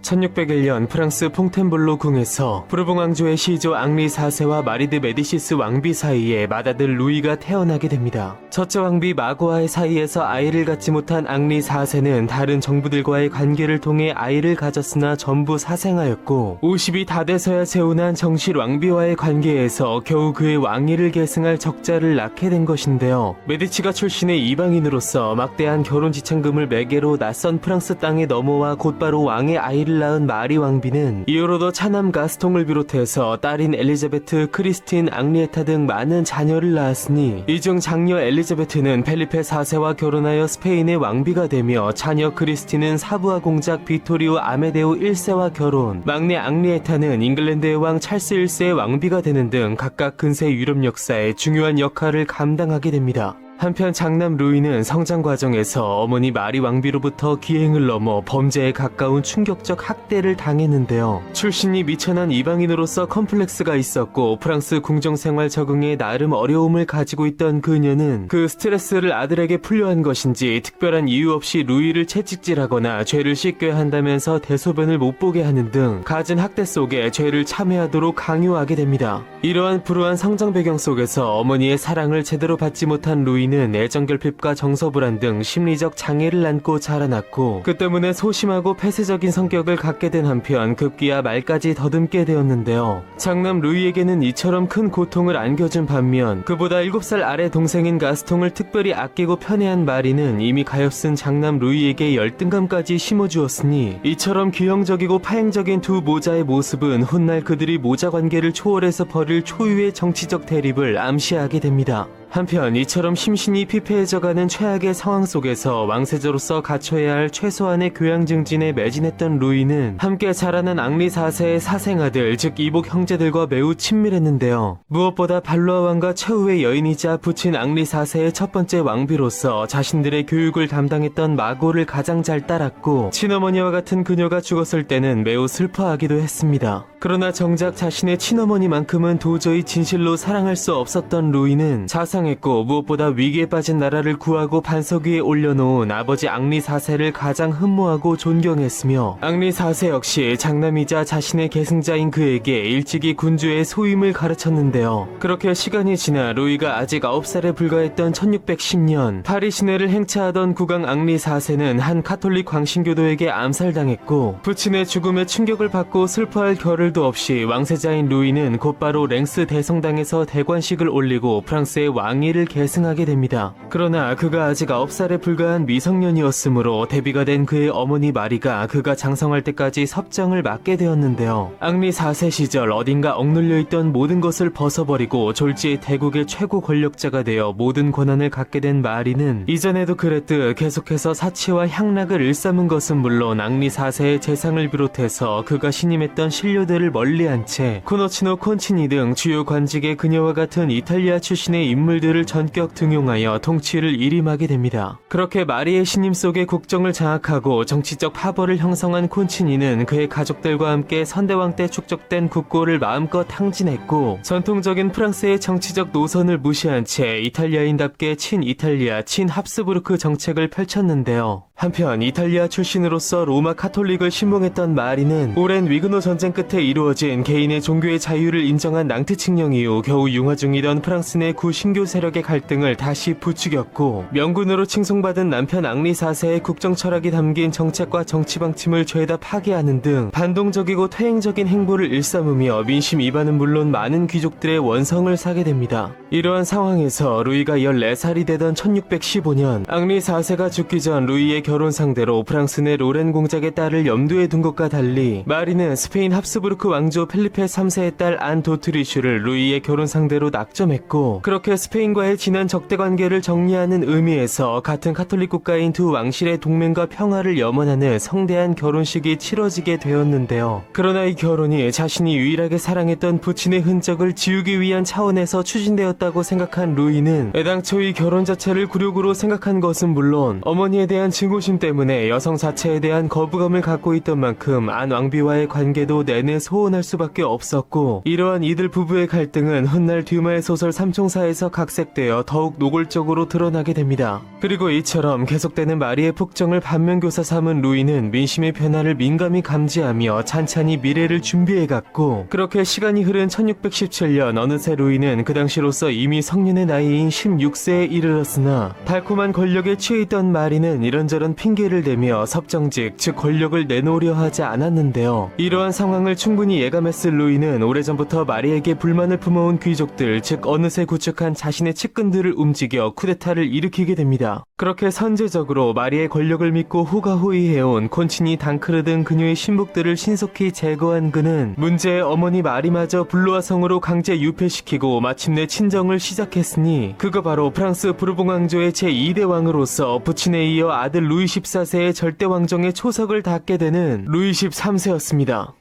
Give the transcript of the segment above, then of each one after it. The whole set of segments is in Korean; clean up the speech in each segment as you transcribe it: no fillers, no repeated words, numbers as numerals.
1601년 프랑스 퐁텐블로 궁에서 부르봉 왕조의 시조 앙리 4세와 마리드 메디시스 왕비 사이에 맏아들 루이가 태어나게 됩니다. 첫째 왕비 마고와의 사이에서 아이를 갖지 못한 앙리 4세는 다른 정부들과의 관계를 통해 아이를 가졌으나 전부 사생아였고 50이 다 돼서야 재혼한 정실 왕비와의 관계에서 겨우 그의 왕위를 계승할 적자를 낳게 된 것인데요. 메디치가 출신의 이방인으로서 막대한 결혼 지참금을 매개로 낯선 프랑스 땅에 넘어와 곧바로 왕의 아이를 낳은 마리 왕비는 이후로도 차남 가스통을 비롯해서 딸인 엘리자베트, 크리스틴, 앙리에타 등 많은 자녀를 낳았으니 이 중 장녀 엘리자베트는 펠리페 4세와 결혼하여 스페인의 왕비가 되며 자녀 크리스틴은 사부하 공작 비토리오 아메데오 1세와 결혼, 막내 앙리에타는 잉글랜드의 왕 찰스 1세의 왕비가 되는 등 각각 근세 유럽 역사에 중요한 역할을 감당하게 됩니다. 한편 장남 루이는 성장 과정에서 어머니 마리 왕비로부터 기행을 넘어 범죄에 가까운 충격적 학대를 당했는데요. 출신이 미천한 이방인으로서 컴플렉스가 있었고 프랑스 궁정생활 적응에 나름 어려움을 가지고 있던 그녀는 그 스트레스를 아들에게 풀려한 것인지 특별한 이유 없이 루이를 채찍질하거나 죄를 씻겨야 한다면서 대소변을 못 보게 하는 등 갖은 학대 속에 죄를 참회하도록 강요하게 됩니다. 이러한 불우한 성장 배경 속에서 어머니의 사랑을 제대로 받지 못한 루이는 애정결핍과 정서불안 등 심리적 장애를 안고 자라났고 그 때문에 소심하고 폐쇄적인 성격을 갖게 된 한편 급기야 말까지 더듬게 되었는데요. 장남 루이에게는 이처럼 큰 고통을 안겨준 반면 그보다 7살 아래 동생인 가스통을 특별히 아끼고 편애한 마리는 이미 가엾은 장남 루이에게 열등감까지 심어주었으니 이처럼 기형적이고 파행적인 두 모자의 모습은 훗날 그들이 모자 관계를 초월해서 벌일 초유의 정치적 대립을 암시하게 됩니다. 한편 이처럼 심신이 피폐해져가는 최악의 상황 속에서 왕세자로서 갖춰야 할 최소한의 교양 증진에 매진했던 루이는 함께 자라난 앙리 4세의 사생아들 즉 이복 형제들과 매우 친밀했는데요. 무엇보다 발로아 왕과 최후의 여인이자 부친 앙리 4세의 첫 번째 왕비로서 자신들의 교육을 담당했던 마고를 가장 잘 따랐고 친어머니와 같은 그녀가 죽었을 때는 매우 슬퍼하기도 했습니다. 그러나 정작 자신의 친어머니만큼은 도저히 진실로 사랑할 수 없었던 루이는 자상했고 무엇보다 위기에 빠진 나라를 구하고 반석 위에 올려놓은 아버지 앙리 4세를 가장 흠모하고 존경했으며 앙리 4세 역시 장남이자 자신의 계승자인 그에게 일찍이 군주의 소임을 가르쳤는데요. 그렇게 시간이 지나 루이가 아직 9살에 불과했던 1610년 파리 시내를 행차하던 국왕 앙리 4세는 한 카톨릭 광신교도에게 암살당했고 부친의 죽음에 충격을 받고 슬퍼할 겨를도 없이 왕세자인 루이는 곧바로 랭스 대성당에서 대관식을 올리고 프랑스의 왕위를 계승하게 됩니다. 그러나 그가 아직 9살에 불과한 미성년이었으므로 데뷔가 된 그의 어머니 마리가 그가 장성할 때까지 섭정을 맡게 되었는데요. 앙리 4세 시절 어딘가 억눌려 있던 모든 것을 벗어버리고 졸지에 대국의 최고 권력자가 되어 모든 권한을 갖게 된 마리는 이전에도 그랬듯 계속해서 사치와 향락을 일삼은 것은 물론 앙리 4세의 재상을 비롯해서 그가 신임했던 신료들을 멀리한 채 코노치노 콘치니 등 주요 관직의 그녀와 같은 이탈리아 출신의 인물들을 전격 등용하여 통치를 일임하게 됩니다. 그렇게 마리의 신임 속에 국정을 장악하고 정치적 파벌을 형성한 콘치니는 그의 가족들과 함께 선대왕 때 축적된 국고를 마음껏 탕진했고 전통적인 프랑스의 정치적 노선을 무시한 채 이탈리아인답게 친이탈리아, 친합스부르크 정책을 펼쳤는데요. 한편 이탈리아 출신으로서 로마 카톨릭을 신봉했던 마리는 오랜 위그노 전쟁 끝에 이루어진 개인의 종교의 자유를 인정한 낭트 칙령 이후 겨우 융화 중이던 프랑스 내 구신교 세력의 갈등을 다시 부추겼고 명군으로 칭송받은 남편 앙리 4세의 국정 철학이 담긴 정책과 정치 방침을 죄다 파괴하는 등 반동적이고 퇴행적인 행보를 일삼으며 민심 이반은 물론 많은 귀족들의 원성을 사게 됩니다. 이러한 상황에서 루이가 14살이 되던 1615년 앙리 4세가 죽기 전 루이의 결혼 상대로 프랑스 내 로렌 공작의 딸을 염두에 둔 것과 달리 마리는 스페인 합스부르크 왕조 펠리페 3세의 딸 안 도트리슈를 루이의 결혼 상대로 낙점했고 그렇게 스페인과의 지난 적대 관계를 정리하는 의미에서 같은 카톨릭 국가인 두 왕실의 동맹과 평화를 염원하는 성대한 결혼식이 치러지게 되었는데요. 그러나 이 결혼이 자신이 유일하게 사랑했던 부친의 흔적을 지우기 위한 차원에서 추진되었던 이루어졌다고 생각한 루이는 애당초 이 결혼 자체를 굴욕으로 생각한 것은 물론 어머니에 대한 증오심 때문에 여성 자체에 대한 거부감을 갖고 있던 만큼 안 왕비와의 관계도 내내 소원할 수밖에 없었고, 이러한 이들 부부의 갈등은 훗날 듀마의 소설 삼총사에서 각색되어 더욱 노골적으로 드러나게 됩니다. 그리고 이처럼 계속되는 마리의 폭정을 반면교사 삼은 루이는 민심의 변화를 민감히 감지하며 찬찬히 미래를 준비해갔고, 그렇게 시간이 흐른 1617년 어느새 루이는 그 당시로서 이미 성년의 나이인 16세에 이르렀으나 달콤한 권력에 취해 있던 마리는 이런저런 핑계를 대며 섭정직, 즉 권력을 내놓으려 하지 않았는데요. 이러한 상황을 충분히 예감했을 루이는 오래전부터 마리에게 불만을 품어온 귀족들, 즉 어느새 구축한 자신의 측근들을 움직여 쿠데타를 일으키게 됩니다. 그렇게 선제적으로 마리의 권력을 믿고 호가호위해온 콘치니, 당크르 등 그녀의 신복들을 신속히 제거한 그는 문제의 어머니 마리마저 블루아 성으로 강제 유폐시키고 마침내 친정을 시작했으니, 그거 바로 프랑스 부르봉 왕조의 제2대 왕으로서 부친에 이어 아들 루이 14세의 절대왕정의 초석을 닿게 되는 루이 13세였습니다.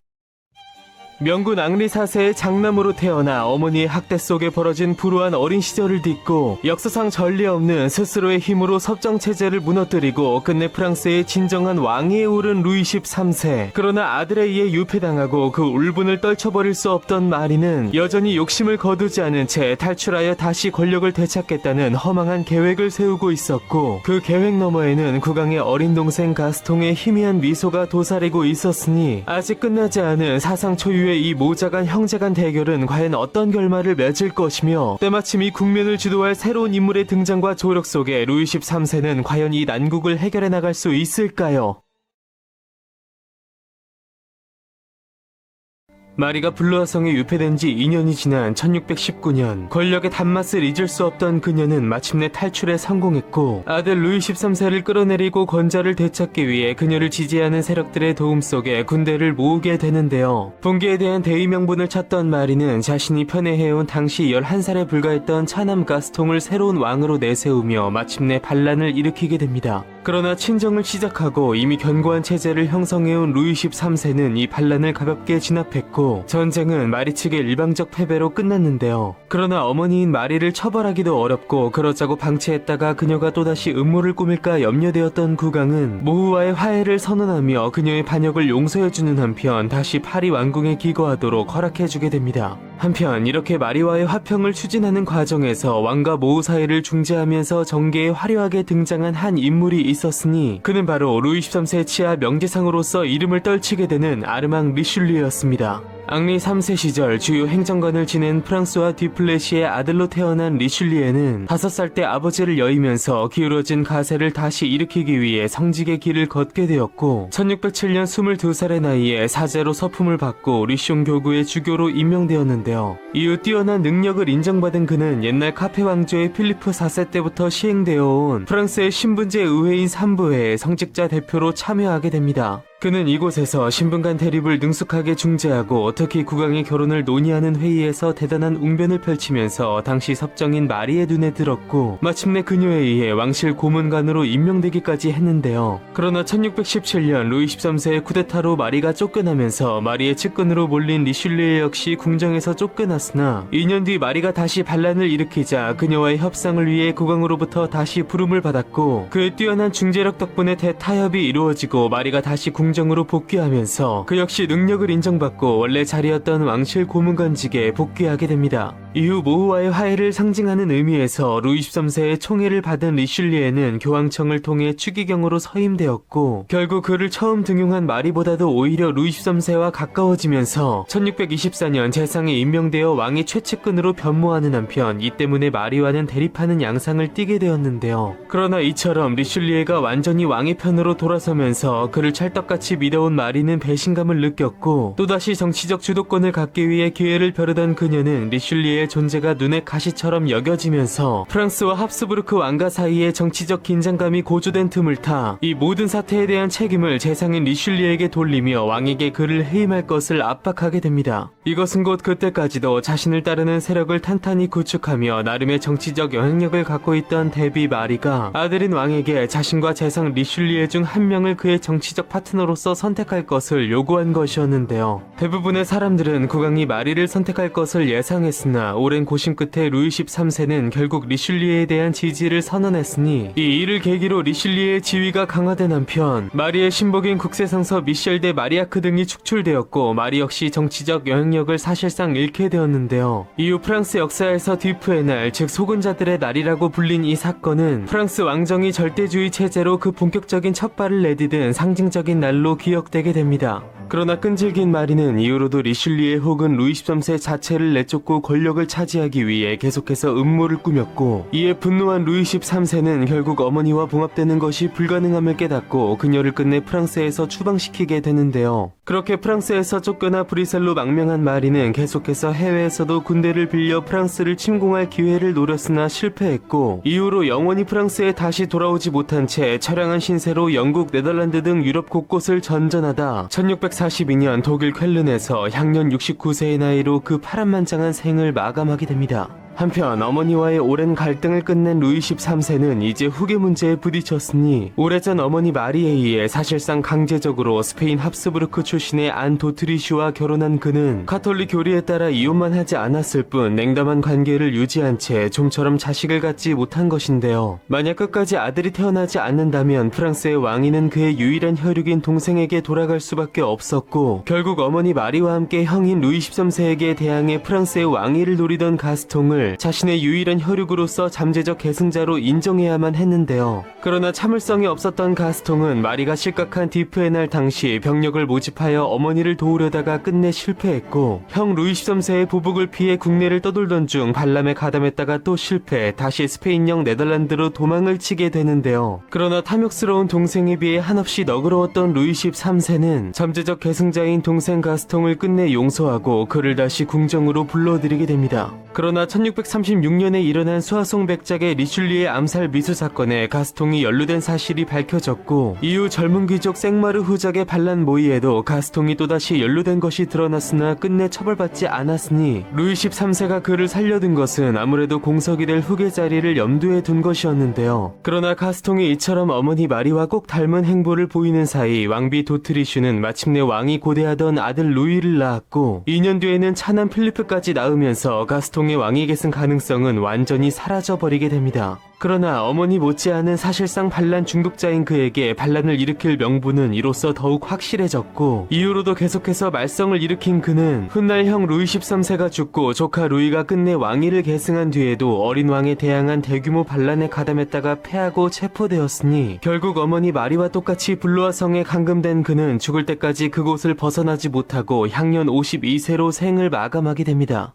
명군 앙리 4세의 장남으로 태어나 어머니의 학대 속에 벌어진 불우한 어린 시절을 딛고 역사상 전례 없는 스스로의 힘으로 섭정체제를 무너뜨리고 끝내 프랑스의 진정한 왕위에 오른 루이 13세. 그러나 아들에 의해 유폐당하고 그 울분을 떨쳐버릴 수 없던 마리는 여전히 욕심을 거두지 않은 채 탈출하여 다시 권력을 되찾겠다는 허망한 계획을 세우고 있었고, 그 계획 너머에는 국왕의 어린 동생 가스통의 희미한 미소가 도사리고 있었으니, 아직 끝나지 않은 사상 초유의 이 모자간 형제간 대결은 과연 어떤 결말을 맺을 것이며, 때마침 이 국면을 주도할 새로운 인물의 등장과 조력 속에 루이 13세는 과연 이 난국을 해결해 나갈 수 있을까요? 마리가 블루아성에 유폐된 지 2년이 지난 1619년, 권력의 단맛을 잊을 수 없던 그녀는 마침내 탈출에 성공했고, 아들 루이 13세를 끌어내리고 권좌를 되찾기 위해 그녀를 지지하는 세력들의 도움 속에 군대를 모으게 되는데요. 분기에 대한 대의 명분을 찾던 마리는 자신이 편애해온 당시 11살에 불과했던 차남 가스통을 새로운 왕으로 내세우며 마침내 반란을 일으키게 됩니다. 그러나 친정을 시작하고 이미 견고한 체제를 형성해온 루이 13세는 이 반란을 가볍게 진압했고, 전쟁은 마리 측의 일방적 패배로 끝났는데요. 그러나 어머니인 마리를 처벌하기도 어렵고 그러자고 방치했다가 그녀가 또다시 음모를 꾸밀까 염려되었던 국왕은 모후와의 화해를 선언하며 그녀의 반역을 용서해주는 한편 다시 파리 왕궁에 기거하도록 허락해주게 됩니다. 한편 이렇게 마리와의 화평을 추진하는 과정에서 왕과 모후 사이를 중재하면서 정계에 화려하게 등장한 한 인물이 있었으니, 그는 바로 루이 13세 치하 명제상으로서 이름을 떨치게 되는 아르망 리슐리였습니다. 앙리 3세 시절 주요 행정관을 지낸 프랑스와 듀플레시의 아들로 태어난 리슐리에는 5살 때 아버지를 여의면서 기울어진 가세를 다시 일으키기 위해 성직의 길을 걷게 되었고, 1607년 22살의 나이에 사제로 서품을 받고 리숑 교구의 주교로 임명되었는데요. 이후 뛰어난 능력을 인정받은 그는 옛날 카페 왕조의 필리프 4세 때부터 시행되어 온 프랑스의 신분제 의회인 3부회에 성직자 대표로 참여하게 됩니다. 그는 이곳에서 신분 간 대립을 능숙하게 중재하고 특히 국왕의 결혼을 논의하는 회의에서 대단한 웅변을 펼치면서 당시 섭정인 마리의 눈에 들었고, 마침내 그녀에 의해 왕실 고문관으로 임명되기까지 했는데요. 그러나 1617년 루이 13세의 쿠데타로 마리가 쫓겨나면서 마리의 측근으로 몰린 리슐리에 역시 궁정에서 쫓겨났으나 2년 뒤 마리가 다시 반란을 일으키자 그녀와의 협상을 위해 국왕으로부터 다시 부름을 받았고, 그의 뛰어난 중재력 덕분에 대타협이 이루어지고 마리가 다시 궁정으로 복귀하면서 그 역시 능력을 인정받고 원래 자리였던 왕실 고문관직에 복귀하게 됩니다. 이후 모후와의 화해를 상징하는 의미에서 루이 13세의 총애를 받은 리슐리에는 교황청을 통해 추기경으로 서임되었고, 결국 그를 처음 등용한 마리보다도 오히려 루이 13세와 가까워지면서 1624년 재상에 임명되어 왕의 최측근으로 변모하는 한편 이 때문에 마리와는 대립하는 양상을 띠게 되었는데요. 그러나 이처럼 리슐리에가 완전히 왕의 편으로 돌아서면서 그를 찰떡같이 믿어온 마리는 배신감을 느꼈고, 또다시 정치적 주도권을 갖기 위해 기회를 벼르던 그녀는 리슐리에의 존재가 눈에 가시처럼 여겨지면서 프랑스와 합스부르크 왕가 사이에 정치적 긴장감이 고조된 틈을 타 이 모든 사태에 대한 책임을 재상인 리슐리에게 돌리며 왕에게 그를 해임할 것을 압박하게 됩니다. 이것은 곧 그때까지도 자신을 따르는 세력을 탄탄히 구축하며 나름의 정치적 영향력을 갖고 있던 데비 마리가 아들인 왕에게 자신과 재상 리슐리에 중 한 명을 그의 정치적 파트너로서 선택할 것을 요구한 것이었는데요. 대부분의 사람들은 국왕이 마리를 선택할 것을 예상했으나 그러나 오랜 고심 끝에 루이 13세는 결국 리슐리에에 대한 지지를 선언했으니 이 일을 계기로 리슐리에의 지위가 강화된 한편 마리의 신복인 국세상서 미셸 데 마리아크 등이 축출되었고 마리 역시 정치적 영향력을 사실상 잃게 되었는데요. 이후 프랑스 역사에서 디프의 날, 즉 소근자들의 날이라고 불린 이 사건은 프랑스 왕정이 절대주의 체제로 그 본격적인 첫 발을 내디딘 상징적인 날로 기억되게 됩니다. 그러나 끈질긴 마리는 이후로도 리슐리에 혹은 루이 13세 자체를 내쫓고 권력을 차지하기 위해 계속해서 음모를 꾸몄고, 이에 분노한 루이 13세는 결국 어머니와 봉합되는 것이 불가능함을 깨닫고 그녀를 끝내 프랑스에서 추방시키게 되는데요. 그렇게 프랑스에서 쫓겨나 브뤼셀로 망명한 마리는 계속해서 해외에서도 군대를 빌려 프랑스를 침공할 기회를 노렸으나 실패했고, 이후로 영원히 프랑스에 다시 돌아오지 못한 채 처량한 신세로 영국, 네덜란드 등 유럽 곳곳을 전전하다 1642년 독일 쾰른에서 향년 69세의 나이로 그 파란만장한 생을 마감하게 됩니다. 한편 어머니와의 오랜 갈등을 끝낸 루이 13세는 이제 후계 문제에 부딪혔으니, 오래전 어머니 마리에 의해 사실상 강제적으로 스페인 합스부르크 출신의 안 도트리슈와 결혼한 그는 가톨릭 교리에 따라 이혼만 하지 않았을 뿐 냉담한 관계를 유지한 채 좀처럼 자식을 갖지 못한 것인데요. 만약 끝까지 아들이 태어나지 않는다면 프랑스의 왕위는 그의 유일한 혈육인 동생에게 돌아갈 수밖에 없었고, 결국 어머니 마리와 함께 형인 루이 13세에게 대항해 프랑스의 왕위를 노리던 가스통을 자신의 유일한 혈육으로서 잠재적 계승자로 인정해야만 했는데요. 그러나 참을성이 없었던 가스통은 마리가 실각한 디프의 날 당시 병력을 모집하여 어머니를 도우려다가 끝내 실패했고, 형 루이 13세의 보복을 피해 국내를 떠돌던 중 반람에 가담했다가 또 실패, 다시 스페인령 네덜란드로 도망을 치게 되는데요. 그러나 탐욕스러운 동생에 비해 한없이 너그러웠던 루이 13세는 잠재적 계승자인 동생 가스통을 끝내 용서하고 그를 다시 궁정으로 불러들이게 됩니다. 그러나 1636년에 일어난 수아송 백작의 리슐리에 암살 미수 사건에 가스통이 연루된 사실이 밝혀졌고, 이후 젊은 귀족 생마르 후작의 반란 모의에도 가스통이 또다시 연루된 것이 드러났으나 끝내 처벌받지 않았으니, 루이 13세가 그를 살려둔 것은 아무래도 공석이 될 후계 자리를 염두에 둔 것이었는데요. 그러나 가스통이 이처럼 어머니 마리와 꼭 닮은 행보를 보이는 사이 왕비 도트리슈는 마침내 왕이 고대하던 아들 루이를 낳았고, 2년 뒤에는 차남 필리프까지 낳으면서 가스통의 왕위 계승 가능성은 완전히 사라져버리게 됩니다. 그러나 어머니 못지않은 사실상 반란 중독자인 그에게 반란을 일으킬 명분은 이로써 더욱 확실해졌고, 이후로도 계속해서 말썽을 일으킨 그는 훗날 형 루이 13세가 죽고 조카 루이가 끝내 왕위를 계승한 뒤에도 어린 왕에 대항한 대규모 반란에 가담했다가 패하고 체포되었으니, 결국 어머니 마리와 똑같이 블루아 성에 감금된 그는 죽을 때까지 그곳을 벗어나지 못하고 향년 52세로 생을 마감하게 됩니다.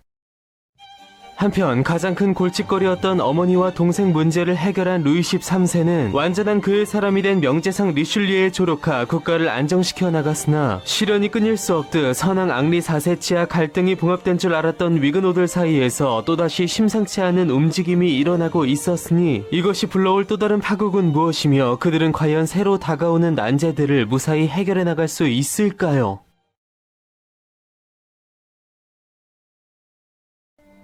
한편 가장 큰 골칫거리였던 어머니와 동생 문제를 해결한 루이 13세는 완전한 그의 사람이 된 명재상 리슐리에 조력하 국가를 안정시켜 나갔으나, 시련이 끊일 수 없듯 선왕 앙리 4세 치하 갈등이 봉합된 줄 알았던 위그노들 사이에서 또다시 심상치 않은 움직임이 일어나고 있었으니, 이것이 불러올 또 다른 파국은 무엇이며 그들은 과연 새로 다가오는 난제들을 무사히 해결해 나갈 수 있을까요?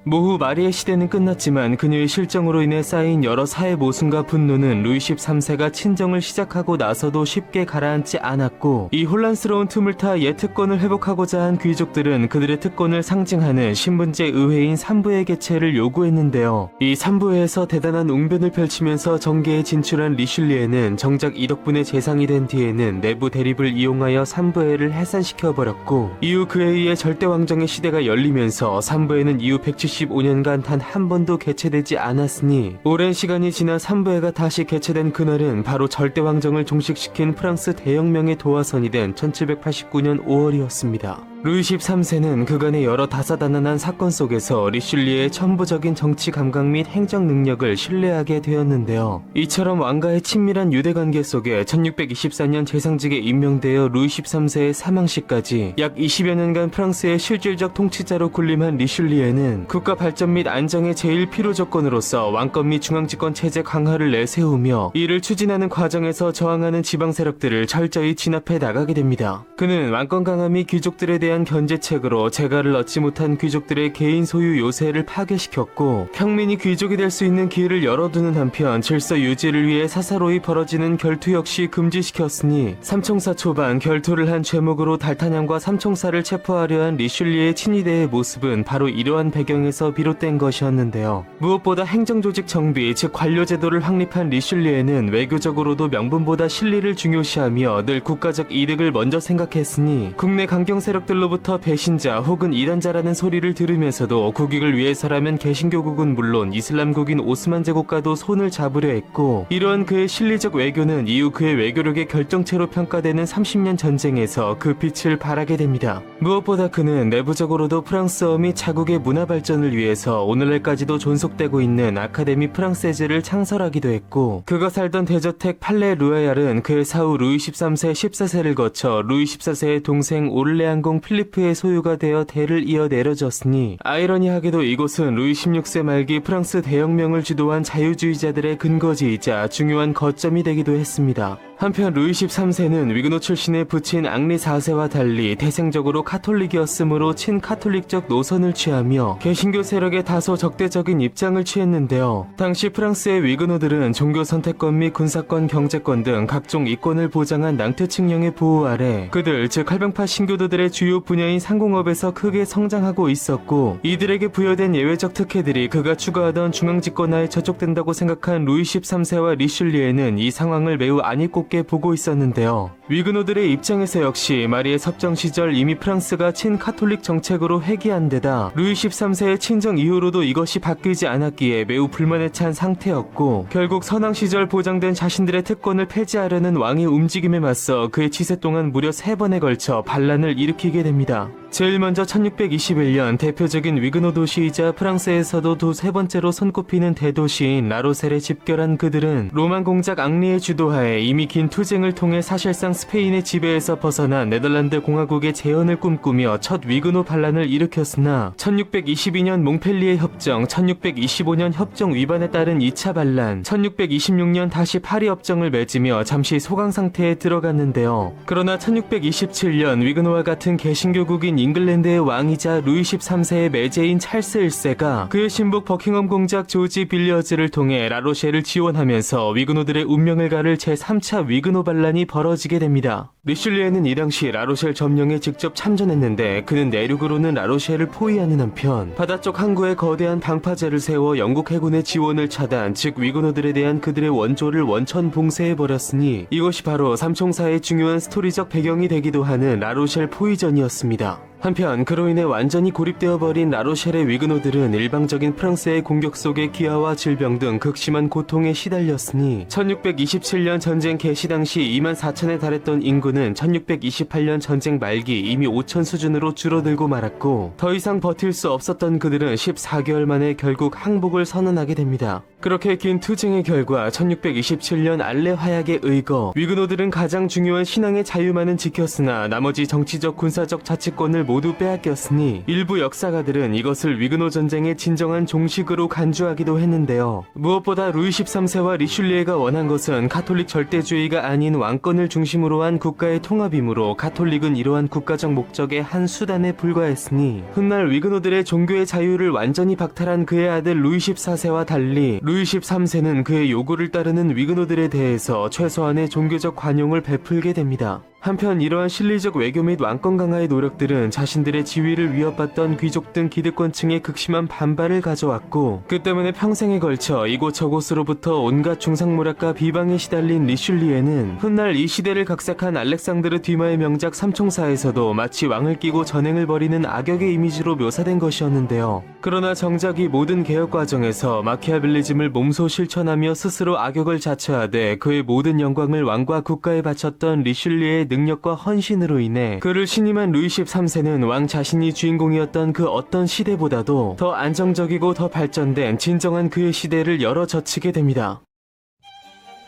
모후 마리의 시대는 끝났지만 그녀의 실정으로 인해 쌓인 여러 사회 모순과 분노는 루이 13세가 친정을 시작하고 나서도 쉽게 가라앉지 않았고, 이 혼란스러운 틈을 타 옛 특권을 회복하고자 한 귀족들은 그들의 특권을 상징하는 신분제 의회인 삼부회 개최를 요구했는데요. 이 삼부회에서 대단한 웅변을 펼치면서 정계에 진출한 리슐리에는 정작 이 덕분에 재상이 된 뒤에는 내부 대립을 이용하여 삼부회를 해산시켜버렸고, 이후 그에 의해 절대왕정의 시대가 열리면서 삼부회는 이후 175년간 단 한 번도 개최되지 않았으니, 오랜 시간이 지나 삼부회가 다시 개최된 그날은 바로 절대왕정을 종식시킨 프랑스 대혁명의 도화선이 된 1789년 5월이었습니다. 루이 13세는 그간의 여러 다사다난한 사건 속에서 리슐리의 천부적인 정치 감각 및 행정 능력을 신뢰하게 되었는데요. 이처럼 왕가의 친밀한 유대관계 속에 1624년 재상직에 임명되어 루이 13세의 사망 시까지 약 20여 년간 프랑스의 실질적 통치자로 군림한 리슐리에는 국가 발전 및 안정의 제일 필요 조건으로서 왕권 및 중앙집권 체제 강화를 내세우며, 이를 추진하는 과정에서 저항하는 지방 세력들을 철저히 진압해 나가게 됩니다. 그는 왕권 강화 및 귀족들에 대한 대한 견제책으로 재갈을 얻지 못한 귀족들의 개인 소유 요새를 파괴시켰고 평민이 귀족이 될 수 있는 기회를 열어두는 한편 질서 유지를 위해 사사로이 벌어지는 결투 역시 금지시켰으니 삼총사 초반 결투를 한 죄목으로 달타냥과 삼총사를 체포하려 한 리슐리의 친위대의 모습은 바로 이러한 배경에서 비롯된 것이었는데요. 무엇보다 행정조직 정비 즉 관료제도를 확립한 리슐리에는 외교적으로도 명분보다 실리를 중요시하며 늘 국가적 이득을 먼저 생각했으니 국내 강경 세력들로부터 배신자 혹은 이단자라는 소리를 들으면서도 국익을 위해서라면 개신교국은 물론 이슬람국인 오스만 제국과도 손을 잡으려 했고 이러한 그의 실리적 외교는 이후 그의 외교력의 결정체로 평가되는 30년 전쟁에서 그 빛을 발하게 됩니다. 무엇보다 그는 내부적으로도 프랑스어 및 자국의 문화 발전을 위해서 오늘날까지도 존속되고 있는 아카데미 프랑세즈를 창설하기도 했고 그가 살던 대저택 팔레 루아얄은 그의 사후 루이 13세 14세를 거쳐 루이 14세의 동생 오를레앙공 필리프의 소유가 되어 대를 이어 내려졌으니 아이러니하게도 이곳은 루이 16세 말기 프랑스 대혁명을 주도한 자유주의자들의 근거지이자 중요한 거점이 되기도 했습니다. 한편 루이 13세는 위그노 출신의 부친 앙리 4세와 달리 태생적으로 카톨릭이었으므로 친카톨릭적 노선을 취하며 개신교 세력에 다소 적대적인 입장을 취했는데요. 당시 프랑스의 위그노들은 종교 선택권 및 군사권, 경제권 등 각종 이권을 보장한 낭트 칙령의 보호 아래 그들 즉 칼병파 신교도들의 주요 분야인 상공업에서 크게 성장하고 있었고 이들에게 부여된 예외적 특혜들이 그가 추구하던 중앙집권화에 저촉된다고 생각한 루이 13세와 리슐리에는 이 상황을 매우 안입고 보고 있었는데요. 위그노들의 입장에서 역시 마리의 섭정 시절 이미 프랑스가 친카톨릭 정책으로 회귀한 데다 루이 13세의 친정 이후로도 이것이 바뀌지 않았기에 매우 불만에 찬 상태였고 결국 선왕 시절 보장된 자신들의 특권을 폐지하려는 왕의 움직임에 맞서 그의 치세 동안 무려 3번에 걸쳐 반란을 일으키게 됩니다. 제일 먼저 1621년 대표적인 위그노 도시이자 프랑스에서도 두 세 번째로 손꼽히는 대도시인 라로셀에 집결한 그들은 로만 공작 앙리의 주도하에 이미 긴 투쟁을 통해 사실상 스페인의 지배에서 벗어난 네덜란드 공화국의 재현을 꿈꾸며 첫 위그노 반란을 일으켰으나 1622년 몽펠리에 협정, 1625년 협정 위반에 따른 2차 반란, 1626년 다시 파리 협정을 맺으며 잠시 소강 상태에 들어갔는데요. 그러나 1627년 위그노와 같은 개신교국인 잉글랜드의 왕이자 루이 13세의 매제인 찰스 1세가 그의 신복 버킹엄 공작 조지 빌리어즈를 통해 라로셸을 지원하면서 위그노들의 운명을 가를 제3차 위그노 반란이 벌어지게 됩니다. 리슐리에는 이 당시 라로셸 점령에 직접 참전했는데 그는 내륙으로는 라로셸을 포위하는 한편 바다 쪽 항구에 거대한 방파제를 세워 영국 해군의 지원을 차단 즉 위그노들에 대한 그들의 원조를 원천 봉쇄해버렸으니 이것이 바로 삼총사의 중요한 스토리적 배경이 되기도 하는 라로셸 포위전이었습니다. 한편 그로 인해 완전히 고립되어버린 라로셸의 위그노들은 일방적인 프랑스의 공격 속에 기아와 질병 등 극심한 고통에 시달렸으니 1627년 전쟁 개시 당시 2만 4천에 달했던 인구는 1628년 전쟁 말기 이미 5천 수준으로 줄어들고 말았고 더 이상 버틸 수 없었던 그들은 14개월 만에 결국 항복을 선언하게 됩니다. 그렇게 긴 투쟁의 결과 1627년 알레 화약에 의거 위그노들은 가장 중요한 신앙의 자유만은 지켰으나 나머지 정치적 군사적 자치권을 모두 빼앗겼으니 일부 역사가들은 이것을 위그노 전쟁의 진정한 종식으로 간주하기도 했는데요. 무엇보다 루이 13세와 리슐리에가 원한 것은 카톨릭 절대주의가 아닌 왕권을 중심으로 한 국가의 통합이므로 카톨릭은 이러한 국가적 목적의 한 수단에 불과했으니 훗날 위그노들의 종교의 자유를 완전히 박탈한 그의 아들 루이 14세와 달리 루이 13세는 그의 요구를 따르는 위그노들에 대해서 최소한의 종교적 관용을 베풀게 됩니다. 한편 이러한 실리적 외교 및 왕권 강화의 노력들은 자신들의 지위를 위협받던 귀족 등 기득권층의 극심한 반발을 가져왔고 그 때문에 평생에 걸쳐 이곳저곳으로부터 온갖 중상모략과 비방에 시달린 리슐리에는 훗날 이 시대를 각색한 알렉산드르 듀마의 명작 삼총사에서도 마치 왕을 끼고 전행을 벌이는 악역의 이미지로 묘사된 것이었는데요. 그러나 정작 이 모든 개혁 과정에서 마키아벨리즘을 몸소 실천하며 스스로 악역을 자처하되 그의 모든 영광을 왕과 국가에 바쳤던 리슐리의 능력과 헌신으로 인해 그를 신임한 루이 13세는 왕 자신이 주인공이었던 그 어떤 시대보다도 더 안정적이고 더 발전된 진정한 그의 시대를 열어 젖히게 됩니다.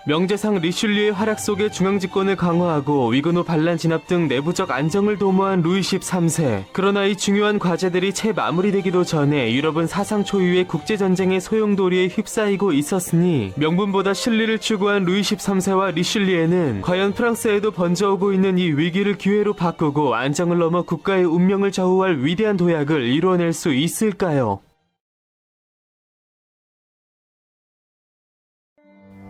명제상 리슐리의 활약 속에 중앙집권을 강화하고 위근 후 반란 진압 등 내부적 안정을 도모한 루이 13세. 그러나 이 중요한 과제들이 채 마무리되기도 전에 유럽은 사상 초유의 국제전쟁의 소용돌이에 휩싸이고 있었으니 명분보다 실리를 추구한 루이 13세와 리슐리에는 과연 프랑스에도 번져오고 있는 이 위기를 기회로 바꾸고 안정을 넘어 국가의 운명을 좌우할 위대한 도약을 이뤄낼 수 있을까요?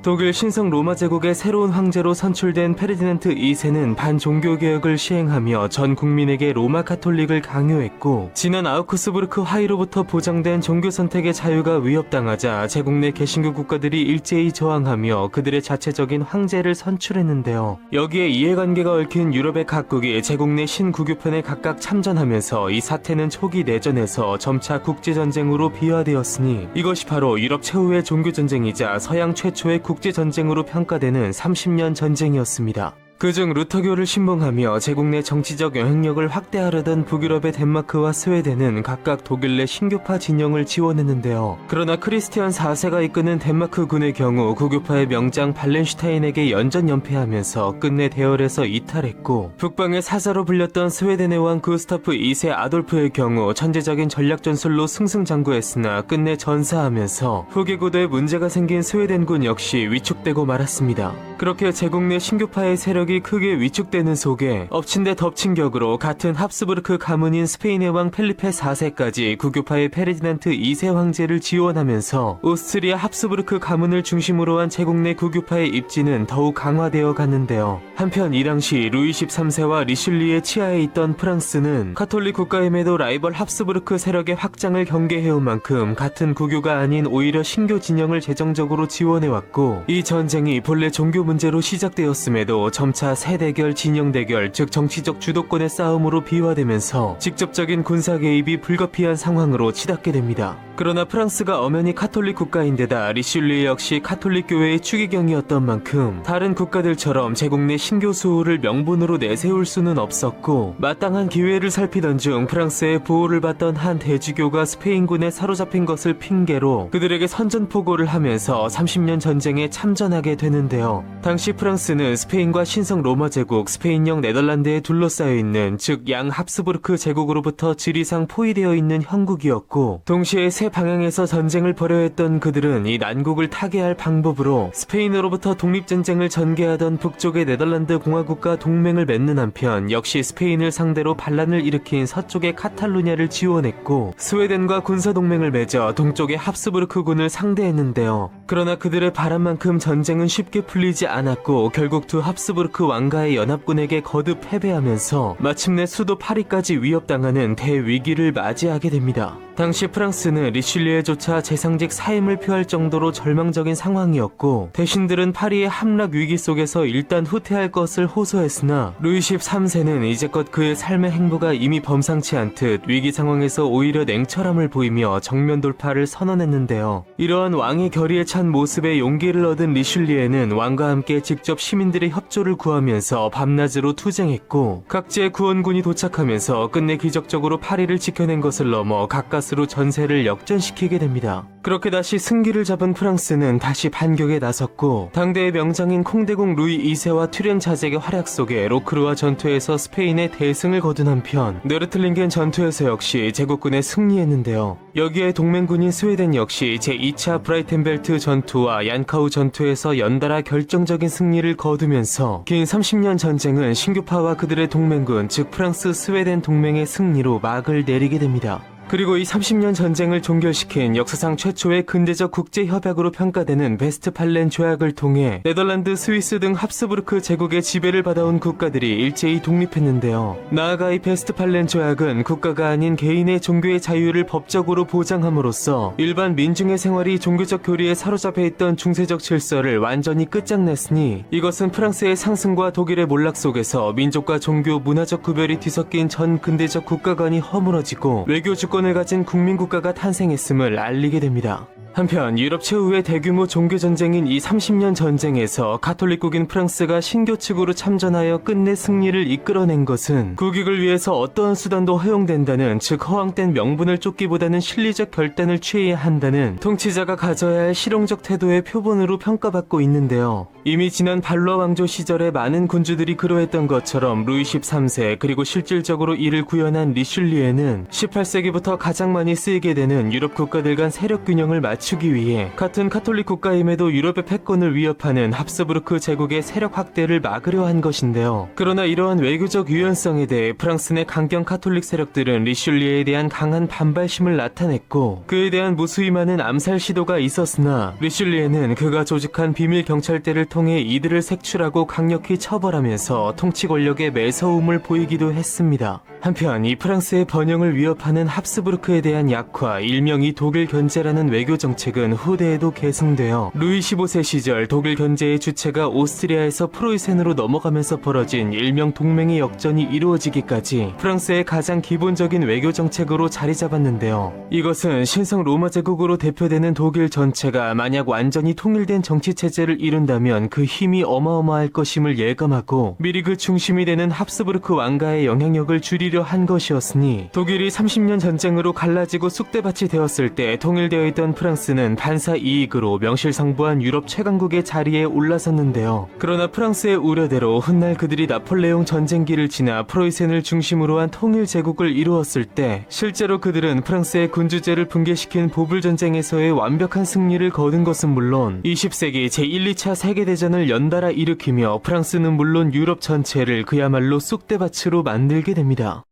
독일 신성 로마 제국의 새로운 황제로 선출된 페르디난트 2세는 반종교개혁을 시행하며 전 국민에게 로마 카톨릭을 강요했고, 지난 아우크스부르크 화의로부터 보장된 종교 선택의 자유가 위협당하자 제국 내 개신교 국가들이 일제히 저항하며 그들의 자체적인 황제를 선출했는데요. 여기에 이해관계가 얽힌 유럽의 각국이 제국 내 신국유편에 각각 참전하면서 이 사태는 초기 내전에서 점차 국제전쟁으로 비화되었으니 이것이 바로 유럽 최후의 종교전쟁이자 서양 최초의 국제전쟁으로 평가되는 30년 전쟁이었습니다. 그중 루터교를 신봉하며 제국 내 정치적 영향력을 확대하려던 북유럽의 덴마크와 스웨덴은 각각 독일 내 신교파 진영을 지원했는데요. 그러나 크리스티안 4세가 이끄는 덴마크군의 경우 국유파의 명장 발렌슈타인에게 연전연패하면서 끝내 대열에서 이탈했고, 북방의 사자로 불렸던 스웨덴의 왕 구스타프 2세 아돌프의 경우 천재적인 전략 전술로 승승장구했으나 끝내 전사하면서 후계 구도에 문제가 생긴 스웨덴군 역시 위축되고 말았습니다. 그렇게 제국 내 신교파의 세력이 크게 위축되는 속에 엎친 데 덮친 격으로 같은 합스부르크 가문인 스페인의 왕 펠리페 4세까지 국유파의 페르디난트 2세 황제를 지원하면서 오스트리아 합스부르크 가문을 중심으로 한 제국 내 국유파의 입지는 더욱 강화되어 갔는데요. 한편 이 당시 루이 13세와 리슐리의 치하에 있던 프랑스는 카톨릭 국가임에도 라이벌 합스부르크 세력의 확장을 경계해온 만큼 같은 국유가 아닌 오히려 신교 진영을 재정적으로 지원해왔고, 이 전쟁이 본래 종교 문제로 시작되었음에도 점차 세대결, 진영대결, 즉 정치적 주도권의 싸움으로 비화되면서 직접적인 군사 개입이 불가피한 상황으로 치닫게 됩니다. 그러나 프랑스가 엄연히 카톨릭 국가인데다 리슐리 역시 카톨릭 교회의 추기경이었던 만큼 다른 국가들처럼 제국 내 신교 수호를 명분으로 내세울 수는 없었고, 마땅한 기회를 살피던 중 프랑스의 보호를 받던 한 대주교가 스페인군에 사로잡힌 것을 핑계로 그들에게 선전포고를 하면서 30년 전쟁에 참전하게 되는데요. 당시 프랑스는 스페인과 신성 로마 제국, 스페인령 네덜란드에 둘러싸여 있는, 즉 양 합스부르크 제국으로부터 지리상 포위되어 있는 형국이었고, 동시에 세 방향에서 전쟁을 벌여야 했던 그들은 이 난국을 타개할 방법으로 스페인으로부터 독립전쟁을 전개하던 북쪽의 네덜란드 공화국과 동맹을 맺는 한편 역시 스페인을 상대로 반란을 일으킨 서쪽의 카탈루냐를 지원했고, 스웨덴과 군사동맹을 맺어 동쪽의 합스부르크군을 상대했는데요. 그러나 그들의 바람만큼 전쟁은 쉽게 풀리지 않았고 결국 두 합스부르크 왕가의 연합군에게 거듭 패배하면서 마침내 수도 파리까지 위협당하는 대위기를 맞이하게 됩니다. 당시 프랑스는 리슐리에조차 재상직 사임을 표할 정도로 절망적인 상황이었고, 대신들은 파리의 함락 위기 속에서 일단 후퇴할 것을 호소했으나 루이 13세는 이제껏 그의 삶의 행보가 이미 범상치 않듯 위기 상황에서 오히려 냉철함을 보이며 정면 돌파를 선언했는데요. 이러한 왕의 결의에 찬 모습에 용기를 얻은 리슐리에는 왕과 함께 직접 시민들의 협조를 구하면서 밤낮으로 투쟁했고, 각지의 구원군이 도착하면서 끝내 기적적으로 파리를 지켜낸 것을 넘어 가까스로 전세를 역전시키게 됩니다. 그렇게 다시 승기를 잡은 프랑스는 다시 반격에 나섰고, 당대의 명장인 콩대공 루이 2세와 튜렌 자잭의 활약 속에 로크루아 전투에서 스페인의 대승을 거둔 한편 느르틀링겐 전투에서 역시 제국군에 승리했는데요. 여기에 동맹군인 스웨덴 역시 제2차 브라이텐벨트 전투와 얀카우 전투에서 연달아 결정적인 승리를 거두면서 긴 30년 전쟁은 신교파와 그들의 동맹군, 즉 프랑스 스웨덴 동맹의 승리로 막을 내리게 됩니다. 그리고 이 30년 전쟁을 종결시킨 역사상 최초의 근대적 국제협약으로 평가되는 베스트팔렌 조약을 통해 네덜란드, 스위스 등 합스부르크 제국의 지배를 받아온 국가들이 일제히 독립했는데요. 나아가 이 베스트팔렌 조약은 국가가 아닌 개인의 종교의 자유를 법적으로 보장함으로써 일반 민중의 생활이 종교적 교리에 사로잡혀 있던 중세적 질서를 완전히 끝장냈으니, 이것은 프랑스의 상승과 독일의 몰락 속에서 민족과 종교, 문화적 구별이 뒤섞인 전 근대적 국가관이 허물어지고 외교 주권을 가진 국민국가가 탄생했음을 알리게 됩니다. 한편 유럽 최후의 대규모 종교전쟁인 이 30년 전쟁에서 가톨릭국인 프랑스가 신교 측으로 참전하여 끝내 승리를 이끌어낸 것은 국익을 위해서 어떠한 수단도 허용된다는, 즉 허황된 명분을 쫓기보다는 실리적 결단을 취해야 한다는 통치자가 가져야 할 실용적 태도의 표본으로 평가받고 있는데요. 이미 지난 발로아 왕조 시절에 많은 군주들이 그러했던 것처럼 루이 13세 그리고 실질적으로 이를 구현한 리슐리에는 18세기부터 가장 많이 쓰이게 되는 유럽 국가들 간 세력 균형을 맞추기 위해 같은 카톨릭 국가임에도 유럽의 패권을 위협하는 합스부르크 제국의 세력 확대를 막으려 한 것인데요. 그러나 이러한 외교적 유연성에 대해 프랑스 내 강경 카톨릭 세력들은 리슐리에에 대한 강한 반발심을 나타냈고 그에 대한 무수히 많은 암살 시도가 있었으나 리슐리에는 그가 조직한 비밀 경찰대를 통해 이들을 색출하고 강력히 처벌하면서 통치 권력의 매서움을 보이기도 했습니다. 한편 이 프랑스의 번영을 위협하는 합스부르크에 대한 약화, 일명 이 독일 견제라는 외교 정책은 후대에도 계승되어 루이 15세 시절 독일 견제의 주체가 오스트리아에서 프로이센으로 넘어가면서 벌어진 일명 동맹의 역전이 이루어지기까지 프랑스의 가장 기본적인 외교 정책으로 자리 잡았는데요. 이것은 신성 로마 제국으로 대표되는 독일 전체가 만약 완전히 통일된 정치 체제를 이룬다면 그 힘이 어마어마할 것임을 예감하고 미리 그 중심이 되는 합스부르크 왕가의 영향력을 줄이려 한 것이었으니 독일이 30년 전쟁으로 갈라지고 쑥대밭이 되었을 때 통일되어 있던 프랑스는 반사 이익으로 명실상부한 유럽 최강국의 자리에 올라섰는데요. 그러나 프랑스의 우려대로 훗날 그들이 나폴레옹 전쟁기를 지나 프로이센을 중심으로 한 통일 제국을 이루었을 때 실제로 그들은 프랑스의 군주제를 붕괴시킨 보불전쟁에서의 완벽한 승리를 거둔 것은 물론 20세기 제1, 2차 세계대전을 연달아 일으키며 프랑스는 물론 유럽 전체를 그야말로 쑥대밭으로 만들게 됩니다.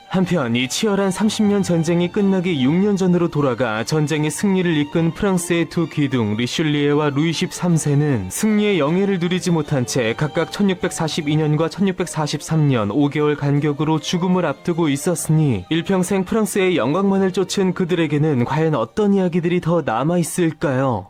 한편 이 치열한 30년 전쟁이 끝나기 6년 전으로 돌아가 전쟁의 승리를 이끈 프랑스의 두 기둥 리슐리에와 루이 13세는 승리의 영예를 누리지 못한 채 각각 1642년과 1643년 5개월 간격으로 죽음을 앞두고 있었으니 일평생 프랑스의 영광만을 쫓은 그들에게는 과연 어떤 이야기들이 더 남아있을까요?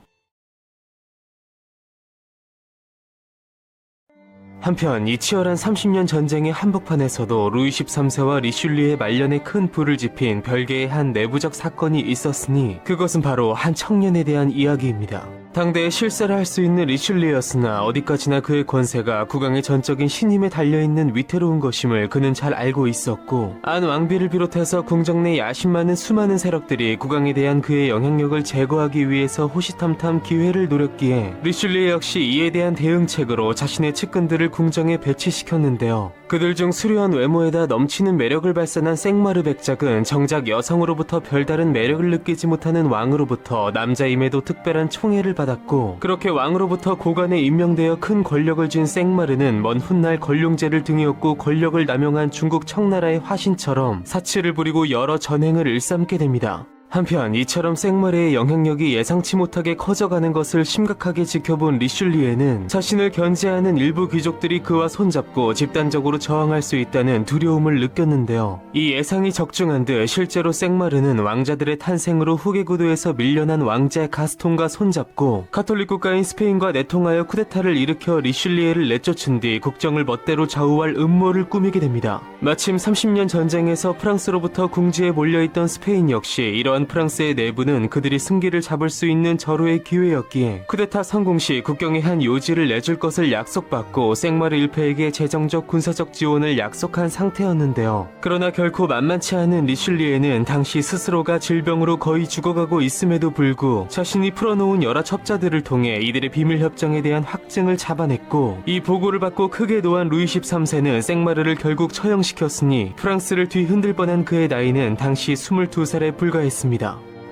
한편 이 치열한 30년 전쟁의 한복판에서도 루이 13세와 리슐리의 말년에 큰 불을 지핀 별개의 한 내부적 사건이 있었으니 그것은 바로 한 청년에 대한 이야기입니다. 당대에 실세를 할 수 있는 리슐리였으나 어디까지나 그의 권세가 국왕의 전적인 신임에 달려있는 위태로운 것임을 그는 잘 알고 있었고 안 왕비를 비롯해서 궁정 내 야심 많은 수많은 세력들이 국왕에 대한 그의 영향력을 제거하기 위해서 호시탐탐 기회를 노렸기에 리슐리에 역시 이에 대한 대응책으로 자신의 측근들을 궁정에 배치시켰는데요. 그들 중 수려한 외모에다 넘치는 매력을 발산한 생마르 백작은 정작 여성으로부터 별다른 매력을 느끼지 못하는 왕으로부터 남자임에도 특별한 총애를 받았고 그렇게 왕으로부터 고관에 임명되어 큰 권력을 쥔 생마르는 먼 훗날 권룡제를 등에 업고 권력을 남용한 중국 청나라의 화신처럼 사치를 부리고 여러 전횡을 일삼게 됩니다. 한편 이처럼 생마르의 영향력이 예상치 못하게 커져가는 것을 심각하게 지켜본 리슐리에는 자신을 견제하는 일부 귀족들이 그와 손잡고 집단적으로 저항할 수 있다는 두려움을 느꼈는데요. 이 예상이 적중한 듯 실제로 생마르는 왕자들의 탄생으로 후계구도에서 밀려난 왕자 가스통과 손잡고 카톨릭 국가인 스페인과 내통하여 쿠데타를 일으켜 리슐리에를 내쫓은 뒤 국정을 멋대로 좌우할 음모를 꾸미게 됩니다. 마침 30년 전쟁에서 프랑스로부터 궁지에 몰려있던 스페인 역시 이러한 프랑스의 내부는 그들이 승기를 잡을 수 있는 절호의 기회였기에 쿠데타 성공 시 국경의 한 요지를 내줄 것을 약속받고 생마르 일패에게 재정적 군사적 지원을 약속한 상태였는데요. 그러나 결코 만만치 않은 리슐리에는 당시 스스로가 질병으로 거의 죽어가고 있음에도 불구 자신이 풀어놓은 여러 첩자들을 통해 이들의 비밀협정에 대한 확증을 잡아냈고 이 보고를 받고 크게 노한 루이 13세는 생마르를 결국 처형시켰으니 프랑스를 뒤흔들 뻔한 그의 나이는 당시 22살에 불과했습니다.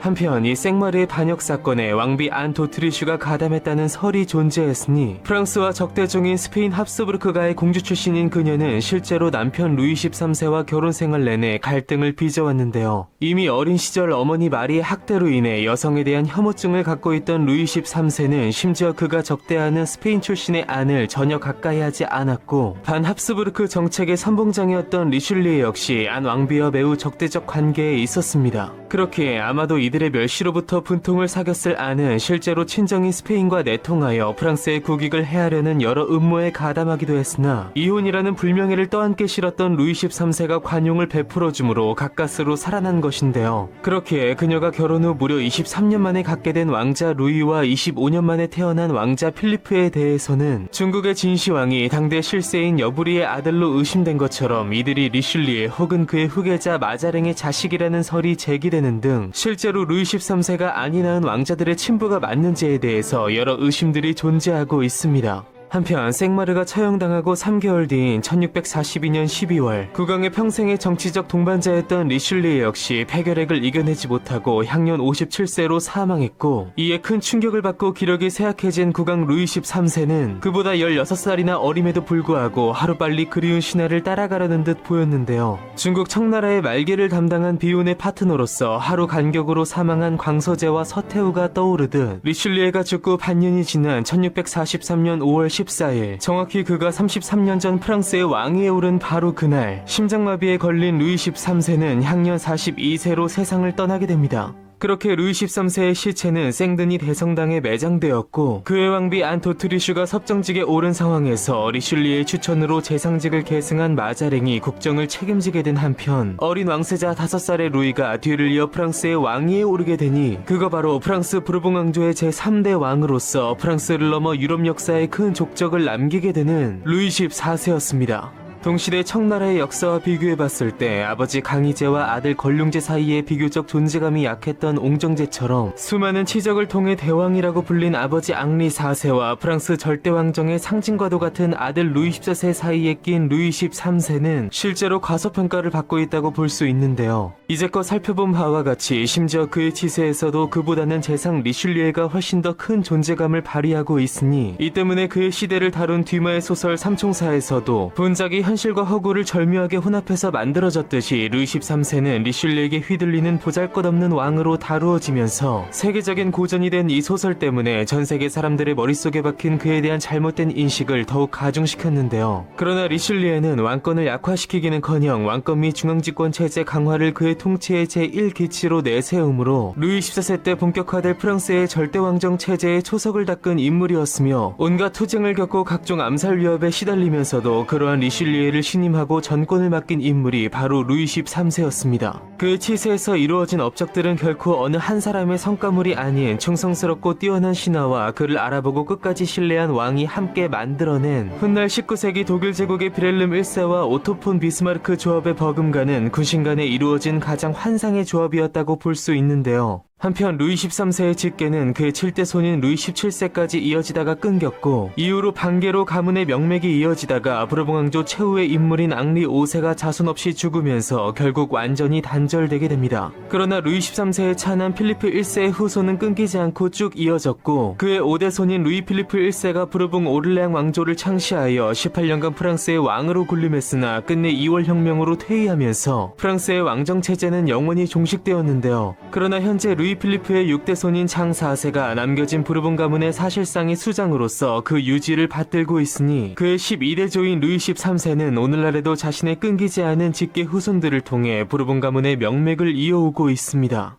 한편 이 생마르의 반역 사건에 왕비 안토트리슈가 가담했다는 설이 존재했으니 프랑스와 적대종인 스페인 합스부르크가의 공주 출신인 그녀는 실제로 남편 루이 13세와 결혼 생활 내내 갈등을 빚어왔는데요. 이미 어린 시절 어머니 마리의 학대로 인해 여성에 대한 혐오증을 갖고 있던 루이 13세는 심지어 그가 적대하는 스페인 출신의 안을 전혀 가까이 하지 않았고 반 합스부르크 정책의 선봉장이었던 리슐리에 역시 안 왕비와 매우 적대적 관계에 있었습니다. 그렇기에 아마도 이들의 멸시로부터 분통을 사겼을 안은 실제로 친정인 스페인과 내통하여 프랑스의 국익을 해하려는 여러 음모에 가담하기도 했으나 이혼이라는 불명예를 떠안게 싫었던 루이 13세가 관용을 베풀어주므로 가까스로 살아난 것인데요. 그렇기에 그녀가 결혼 후 무려 23년 만에 갖게 된 왕자 루이와 25년 만에 태어난 왕자 필리프에 대해서는 중국의 진시황이 당대 실세인 여부리의 아들로 의심된 것처럼 이들이 리슐리에 혹은 그의 후계자 마자랭의 자식이라는 설이 제기되는 등 실제로 루이 13세가 아니 낳은 왕자들의 친부가 맞는지에 대해서 여러 의심들이 존재하고 있습니다. 한편 생마르가 처형당하고 3개월 뒤인 1642년 12월 국왕의 평생의 정치적 동반자였던 리슐리에 역시 폐결핵을 이겨내지 못하고 향년 57세로 사망했고, 이에 큰 충격을 받고 기력이 쇠약해진 국왕 루이 13세는 그보다 16살이나 어림에도 불구하고 하루빨리 그리운 신하를 따라가려는 듯 보였는데요. 중국 청나라의 말기를 담당한 비운의 파트너로서 하루 간격으로 사망한 광서제와 서태후가 떠오르듯 리슐리에가 죽고 반년이 지난 1643년 5월 14일, 정확히 그가 33년 전 프랑스의 왕위에 오른 바로 그날 심장마비에 걸린 루이 13세는 향년 42세로 세상을 떠나게 됩니다. 그렇게 루이 13세의 시체는 생드니 대성당에 매장되었고, 그의 왕비 안토트리슈가 섭정직에 오른 상황에서 리슐리의 추천으로 재상직을 계승한 마자랭이 국정을 책임지게 된 한편, 어린 왕세자 5살의 루이가 뒤를 이어 프랑스의 왕위에 오르게 되니 그거 바로 프랑스 부르봉 왕조의 제3대 왕으로서 프랑스를 넘어 유럽 역사에 큰 족적을 남기게 되는 루이 14세였습니다. 동시대 청나라의 역사와 비교해봤을 때 아버지 강희제와 아들 걸륭제 사이에 비교적 존재감이 약했던 옹정제처럼 수많은 치적을 통해 대왕이라고 불린 아버지 앙리 4세와 프랑스 절대왕정의 상징과도 같은 아들 루이 14세 사이에 낀 루이 13세는 실제로 과소평가를 받고 있다고 볼 수 있는데요. 이제껏 살펴본 바와 같이 심지어 그의 치세에서도 그보다는 재상 리슐리에가 훨씬 더 큰 존재감을 발휘하고 있으니, 이 때문에 그의 시대를 다룬 뒤마의 소설 삼총사에서도 본작이 현실과 허구를 절묘하게 혼합해서 만들어졌듯이 루이 13세는 리슐리에게 휘둘리는 보잘것없는 왕으로 다루어지면서 세계적인 고전이 된 이 소설 때문에 전 세계 사람들의 머릿속에 박힌 그에 대한 잘못된 인식을 더욱 가중시켰는데요. 그러나 리슐리에는 왕권을 약화시키기는커녕 왕권 및 중앙집권 체제 강화를 그의 통치의 제1기치로 내세우므로 루이 14세 때 본격화될 프랑스의 절대왕정 체제의 초석을 닦은 인물이었으며, 온갖 투쟁을 겪고 각종 암살 위협에 시달리면서도 그러한 리슐리에를 신임하고 전권을 맡긴 인물이 바로 루이 13세였습니다. 그의 치세에서 이루어진 업적들은 결코 어느 한 사람의 성과물이 아닌 충성스럽고 뛰어난 신하와 그를 알아보고 끝까지 신뢰한 왕이 함께 만들어낸 훗날 19세기 독일 제국의 비렐름 1세와 오토 폰 비스마르크 조합의 버금가는 군신 간에 이루어진 가장 환상의 조합이었다고 볼 수 있는데요. 한편 루이 13세의 직계는 그의 7대 손인 루이 17세까지 이어지다가 끊겼고, 이후로 반계로 가문의 명맥이 이어지다가 부르봉 왕조 최후의 인물인 앙리 5세가 자손 없이 죽으면서 결국 완전히 단절되게 됩니다. 그러나 루이 13세의 차남 필리프 1세의 후손은 끊기지 않고 쭉 이어졌고, 그의 5대 손인 루이 필리프 1세가 부르봉 오를레앙 왕조를 창시하여 18년간 프랑스의 왕으로 군림했으나 끝내 2월 혁명으로 퇴위하면서 프랑스의 왕정 체제는 영원히 종식되었는데요. 그러나 현재 루이 필리프의 6대 손인 장 4세가 남겨진 부르봉 가문의 사실상의 수장으로서 그 유지를 받들고 있으니, 그의 12대 조인 루이 13세는 오늘날에도 자신의 끊기지 않은 직계 후손들을 통해 부르봉 가문의 명맥을 이어오고 있습니다.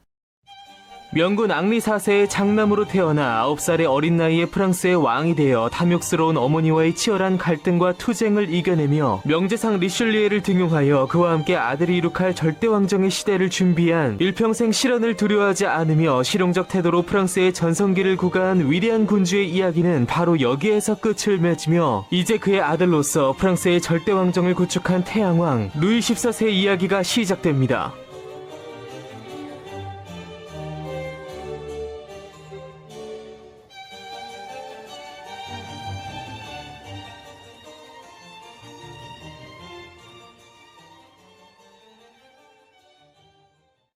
명군 앙리 4세의 장남으로 태어나 9살의 어린 나이에 프랑스의 왕이 되어 탐욕스러운 어머니와의 치열한 갈등과 투쟁을 이겨내며 명제상 리슐리에를 등용하여 그와 함께 아들이 이룩할 절대왕정의 시대를 준비한 일평생 실현을 두려워하지 않으며 실용적 태도로 프랑스의 전성기를 구가한 위대한 군주의 이야기는 바로 여기에서 끝을 맺으며, 이제 그의 아들로서 프랑스의 절대왕정을 구축한 태양왕 루이 14세의 이야기가 시작됩니다.